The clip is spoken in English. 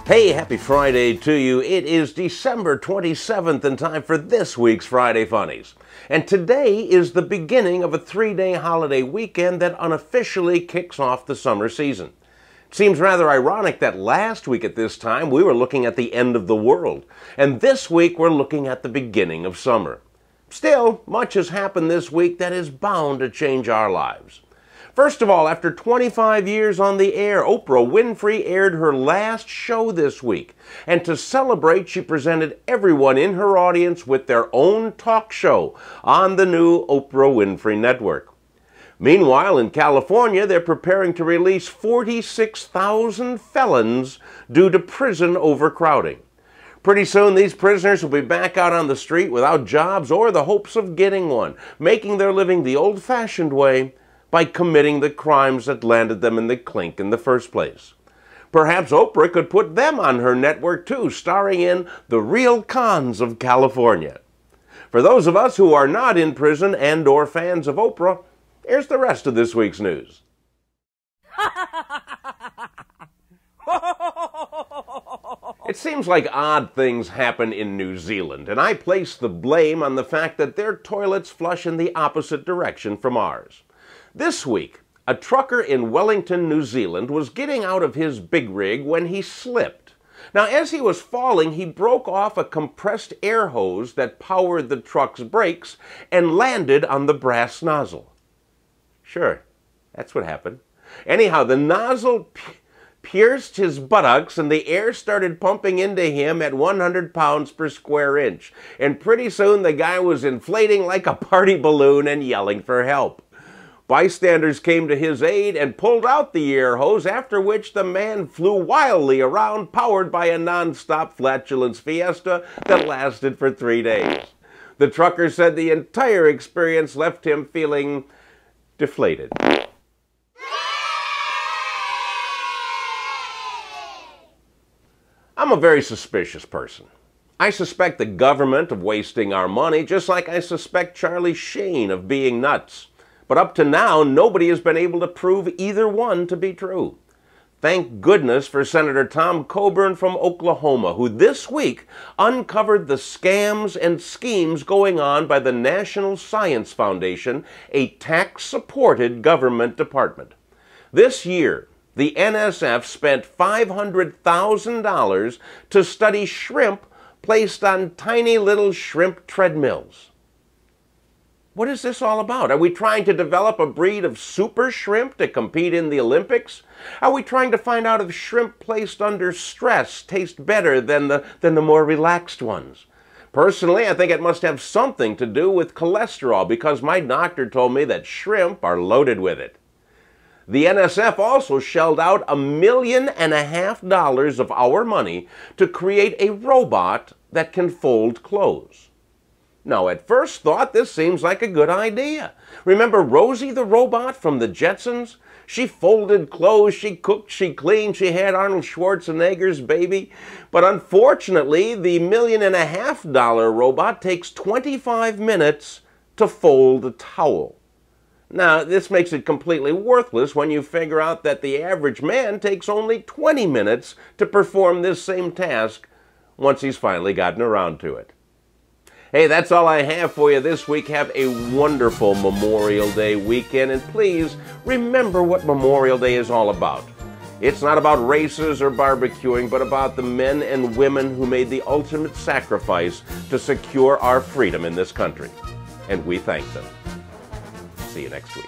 Hey, happy Friday to you. It is December 27th and time for this week's Friday Funnies. And today is the beginning of a 3-day holiday weekend that unofficially kicks off the summer season. It seems rather ironic that last week at this time we were looking at the end of the world, and this week we're looking at the beginning of summer. Still, much has happened this week that is bound to change our lives. First of all, after 25 years on the air, Oprah Winfrey aired her last show this week. And to celebrate, she presented everyone in her audience with their own talk show on the new Oprah Winfrey Network. Meanwhile, in California, they're preparing to release 46,000 felons due to prison overcrowding. Pretty soon, these prisoners will be back out on the street without jobs or the hopes of getting one, making their living the old-fashioned way, by committing the crimes that landed them in the clink in the first place. Perhaps Oprah could put them on her network too, starring in The Real Cons of California. For those of us who are not in prison and or fans of Oprah, here's the rest of this week's news. It seems like odd things happen in New Zealand, and I place the blame on the fact that their toilets flush in the opposite direction from ours. This week, a trucker in Wellington, New Zealand was getting out of his big rig when he slipped. Now, as he was falling, he broke off a compressed air hose that powered the truck's brakes and landed on the brass nozzle. Sure, that's what happened. Anyhow, the nozzle pierced his buttocks and the air started pumping into him at 100 pounds per square inch. And pretty soon the guy was inflating like a party balloon and yelling for help. Bystanders came to his aid and pulled out the air hose, after which the man flew wildly around, powered by a non-stop flatulence fiesta that lasted for 3 days. The trucker said the entire experience left him feeling deflated. I'm a very suspicious person. I suspect the government of wasting our money, just like I suspect Charlie Sheen of being nuts. But up to now, nobody has been able to prove either one to be true. Thank goodness for Senator Tom Coburn from Oklahoma, who this week uncovered the scams and schemes going on by the National Science Foundation, a tax-supported government department. This year, the NSF spent $500,000 to study shrimp placed on tiny little shrimp treadmills. What is this all about? Are we trying to develop a breed of super shrimp to compete in the Olympics? Are we trying to find out if shrimp placed under stress taste better than the more relaxed ones? Personally, I think it must have something to do with cholesterol, because my doctor told me that shrimp are loaded with it. The NSF also shelled out $1.5 million of our money to create a robot that can fold clothes. Now, at first thought, this seems like a good idea. Remember Rosie the robot from the Jetsons? She folded clothes, she cooked, she cleaned, she had Arnold Schwarzenegger's baby. But unfortunately, the $1.5 million robot takes 25 minutes to fold a towel. Now, this makes it completely worthless when you figure out that the average man takes only 20 minutes to perform this same task once he's finally gotten around to it. Hey, that's all I have for you this week. Have a wonderful Memorial Day weekend, and please remember what Memorial Day is all about. It's not about races or barbecuing, but about the men and women who made the ultimate sacrifice to secure our freedom in this country. And we thank them. See you next week.